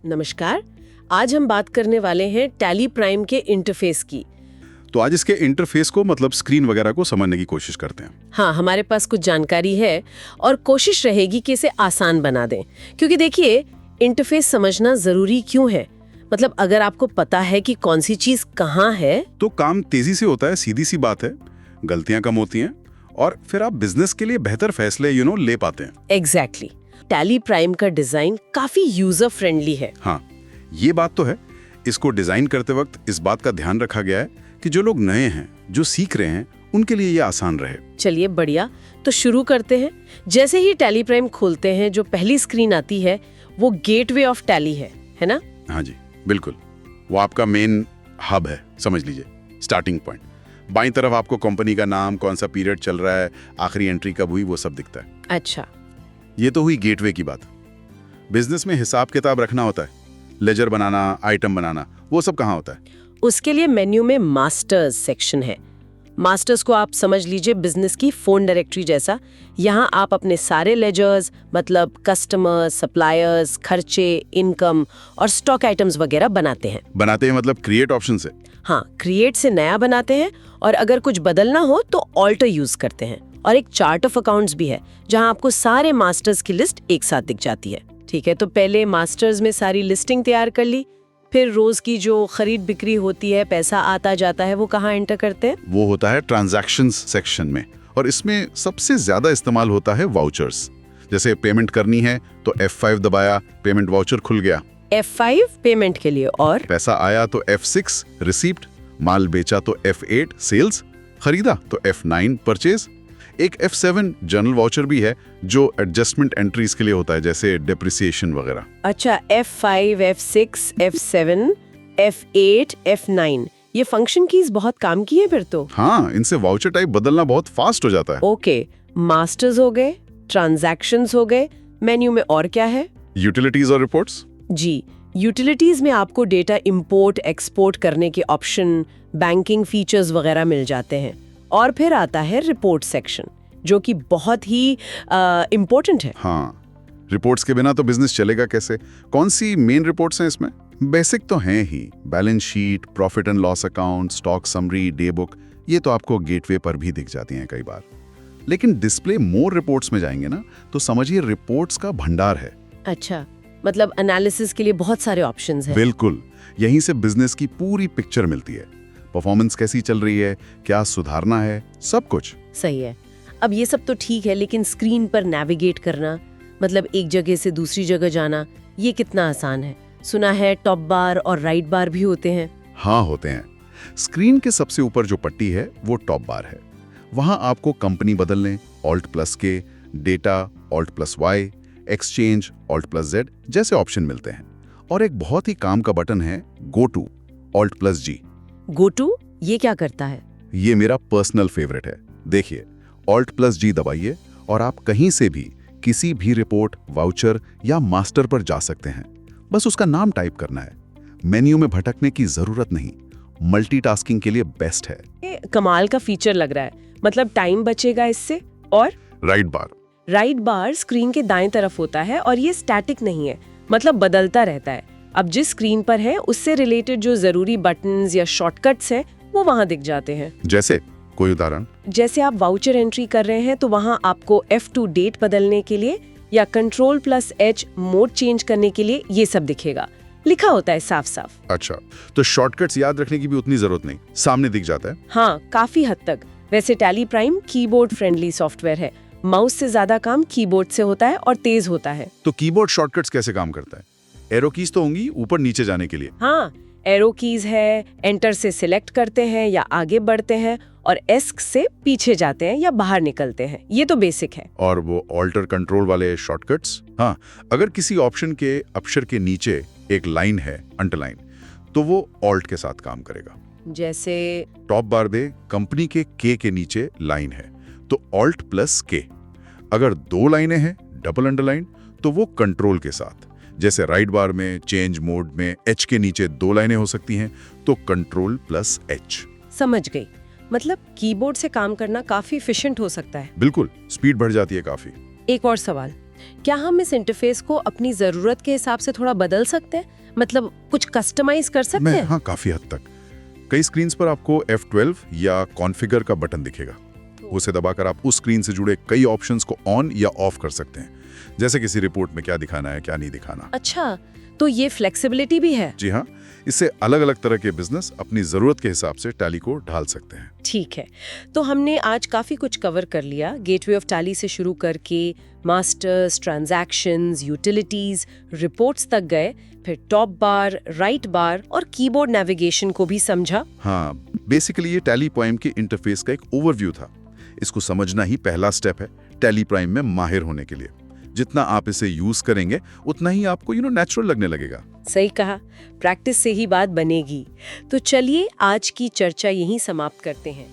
नमस्कार। आज हम बात करने वाले हैं टैली प्राइम के इंटरफेस की। तो आज इसके इंटरफेस को मतलब स्क्रीन वगैरह को समझने की कोशिश करते हैं। हाँ, हमारे पास कुछ जानकारी है और कोशिश रहेगी कि इसे आसान बना दें। क्योंकि देखिए, इंटरफेस समझना जरूरी क्यों है? मतलब अगर आपको पता है कि कौन सी चीज कहाँ है तो काम तेजी से होता है, सीधी सी बात है, गलतियां कम होती हैं और फिर आप बिजनेस के लिए बेहतर फैसले ले पाते हैं। एग्जैक्टली। टैली प्राइम का डिजाइन काफी यूजर फ्रेंडली है। हाँ, ये बात तो है। इसको डिजाइन करते वक्त इस बात का ध्यान रखा गया है कि जो लोग नए हैं, जो सीख रहे हैं, उनके लिए ये आसान रहे। चलिए बढ़िया, तो शुरू करते हैं। जैसे ही टैली प्राइम खोलते हैं, जो पहली स्क्रीन आती है वो गेटवे ऑफ टैली है ना? हाँ जी, बिल्कुल। वो आपका मेन हब है, समझ लीजिए, स्टार्टिंग पॉइंट। बाईं तरफ आपको कंपनी का नाम, कौन सा पीरियड चल रहा है, आखिरी एंट्री कब हुई, वो सब दिखता है। अच्छा, ये तो हुई गेटवे की बात। बिजनेस में हिसाब किताब रखना होता है, लेजर बनाना, आइटम बनाना, वो सब कहाँ होता है? उसके लिए मेन्यू में मास्टर्स सेक्शन है। मास्टर्स को आप समझ लीजिए बिजनेस की फोन डायरेक्टरी जैसा। यहाँ आप अपने सारे लेजर्स, मतलब कस्टमर्स, सप्लायर्स, खर्चे, इनकम और स्टॉक आइटम्स वगैरह बनाते हैं। बनाते हैं मतलब क्रिएट ऑप्शन से? हाँ, क्रिएट से नया बनाते हैं और अगर कुछ बदलना हो तो ऑल्टर यूज करते हैं। और एक चार्ट ऑफ अकाउंट्स भी है जहाँ आपको सारे मास्टर्स की लिस्ट एक साथ दिख जाती है। ठीक है, तो पहले मास्टर्स में सारी लिस्टिंग तैयार कर ली, फिर रोज की जो खरीद बिक्री होती है, पैसा आता जाता है, वो कहाँ एंटर करते हैं? वो होता है ट्रांजैक्शंस सेक्शन में, और इसमें सबसे ज्यादा इस्तेमाल होता है वाउचर्स। जैसे पेमेंट करनी है तो F5 दबाया, पेमेंट वाउचर खुल गया। F5 पेमेंट के लिए, और पैसा आया तो F6 रिसीप्ट, माल बेचा तो F8 सेल्स, खरीदा तो F9 परचेज। एक F7 जनरल वाउचर भी है जो एडजस्टमेंट एंट्रीज के लिए होता है, जैसे डेप्रिसिएशन वगैरह। अच्छा, F5, F6, F7, F8, F9, ये फंक्शन कीज बहुत काम की है फिर तो। हाँ, इनसे वाउचर टाइप बदलना बहुत फास्ट हो जाता है। ओके, मास्टर्स हो गए, ट्रांजैक्शंस हो गए, मेन्यू में और क्या है? यूटिलिटीज और रिपोर्ट्स। जी, यूटिलिटीज में आपको डेटा इंपोर्ट एक्सपोर्ट करने के ऑप्शन, बैंकिंग फीचर्स वगैरह मिल जाते हैं। और फिर आता है रिपोर्ट सेक्शन, जो कि बहुत ही इम्पोर्टेंट है। हाँ, रिपोर्ट्स के बिना तो बिजनेस चलेगा कैसे? कौन सी मेन रिपोर्ट्स हैं इसमें? बेसिक तो हैं ही, balance sheet, profit and loss account, stock summary, day book, ये तो आपको गेटवे पर भी दिख जाती हैं कई बार। लेकिन डिस्प्ले मोर रिपोर्ट्स में जाएंगे ना, तो समझिए रिपोर्ट्स का भंडार है। अच्छा, मतलब एनालिसिस के लिए बहुत सारे ऑप्शंस हैं। बिल्कुल, यहीं से बिजनेस की पूरी पिक्चर मिलती है। परफॉर्मेंस कैसी चल रही है, क्या सुधारना है, सब कुछ। सही है। अब ये सब तो ठीक है, लेकिन स्क्रीन पर नेविगेट करना, मतलब एक जगह से दूसरी जगह जाना, ये कितना आसान है? सुना है टॉप बार और राइट बार भी होते हैं। हाँ, होते हैं। स्क्रीन के सबसे ऊपर जो पट्टी है वो टॉप बार है। वहां आपको कंपनी बदलने, Alt+K, data, Alt+Y, exchange, Alt+Z जैसे ऑप्शन मिलते हैं। और एक बहुत ही काम का बटन है go to, Alt+G। Go to, ये क्या करता है? ये मेरा पर्सनल फेवरेट है। देखिए, Alt+G दबाइए और आप कहीं से भी किसी भी रिपोर्ट, वाउचर या मास्टर पर जा सकते हैं। बस उसका नाम टाइप करना है। मेन्यू में भटकने की जरूरत नहीं। मल्टीटास्किंग के लिए बेस्ट है। ये कमाल का फीचर लग रहा है। मतलब टाइम बचेगा इससे। और राइट बार स्क्रीन के दाएं तरफ होता है और ये स्टैटिक नहीं है, मतलब बदलता रहता है। अब जिस स्क्रीन पर है उससे रिलेटेड जो जरूरी बटन्स या शॉर्टकट्स हैं वो वहां दिख जाते हैं। जैसे कोई उदाहरण? जैसे आप वाउचर एंट्री कर रहे हैं तो वहां आपको F2 डेट बदलने के लिए या Ctrl+H मोड चेंज करने के लिए ये सब दिखेगा, लिखा होता है साफ साफ। अच्छा, तो शॉर्टकट्स याद रखने की भी उतनी जरूरत नहीं, सामने दिख जाता है। हाँ, काफी हद तक। वैसे tally prime keyboard friendly software है। माउस से ज्यादा काम कीबोर्ड से होता है और तेज होता है। तो कीबोर्ड शॉर्टकट्स कैसे काम करता है? एरो कीज तो होंगी ऊपर नीचे जाने के लिए। हाँ, एरो कीज है, एंटर से सिलेक्ट करते हैं या आगे बढ़ते हैं, और एस्क से पीछे जाते हैं या बाहर निकलते हैं। ये तो बेसिक है। और वो ऑल्टर कंट्रोल वाले शॉर्टकट्स? हाँ, अगर किसी ऑप्शन के अक्षर के नीचे एक लाइन है, अंडरलाइन, तो वो ऑल्ट के साथ काम करेगा। जैसे टॉप बार दे, कंपनी के के नीचे लाइन है तो Alt+K। अगर दो लाइनें हैं, डबल अंडरलाइन, तो वो कंट्रोल के साथ। जैसे राइट बार में चेंज मोड में H के नीचे दो लाइनें हो सकती हैं तो Ctrl+H। समझ गई। मतलब कीबोर्ड से काम करना काफी एफिशिएंट हो सकता है। बिल्कुल, स्पीड बढ़ जाती है काफी। एक और सवाल, क्या हम इस इंटरफेस को अपनी जरूरत के हिसाब से थोड़ा बदल सकते हैं? मतलब कुछ कस्टमाइज कर सकते हैं? हाँ, काफी हद तक। कई स्क्रीन्स पर आपको F12 या कॉन्फ़िगर का बटन दिखेगा। उसे दबाकर आप उस स्क्रीन से जुड़े कई ऑप्शंस को ऑन या ऑफ कर सकते हैं, जैसे किसी रिपोर्ट में क्या दिखाना है, क्या नहीं दिखाना। अच्छा, तो ये फ्लेक्सिबिलिटी भी है। जी हाँ, इससे अलग अलग तरह के बिजनेस अपनी जरूरत के हिसाब से टैली को ढाल सकते हैं। ठीक है, तो हमने आज काफी कुछ कवर कर लिया, गेटवे ऑफ टैली से शुरू करके मास्टर्स, ट्रांजैक्शंस, यूटिलिटीज, रिपोर्ट्स तक गए, फिर टॉप बार, राइट बार और कीबोर्ड नेविगेशन को भी समझा। हाँ, बेसिकली ये टैली प्राइम के इंटरफेस का एक ओवरव्यू था। इसको समझना ही पहला स्टेप है टैली प्राइम में माहिर होने के लिए। जितना आप इसे यूज करेंगे उतना ही आपको नेचुरल लगने लगेगा। सही कहा, प्रैक्टिस से ही बात बनेगी। तो चलिए आज की चर्चा यहीं समाप्त करते हैं।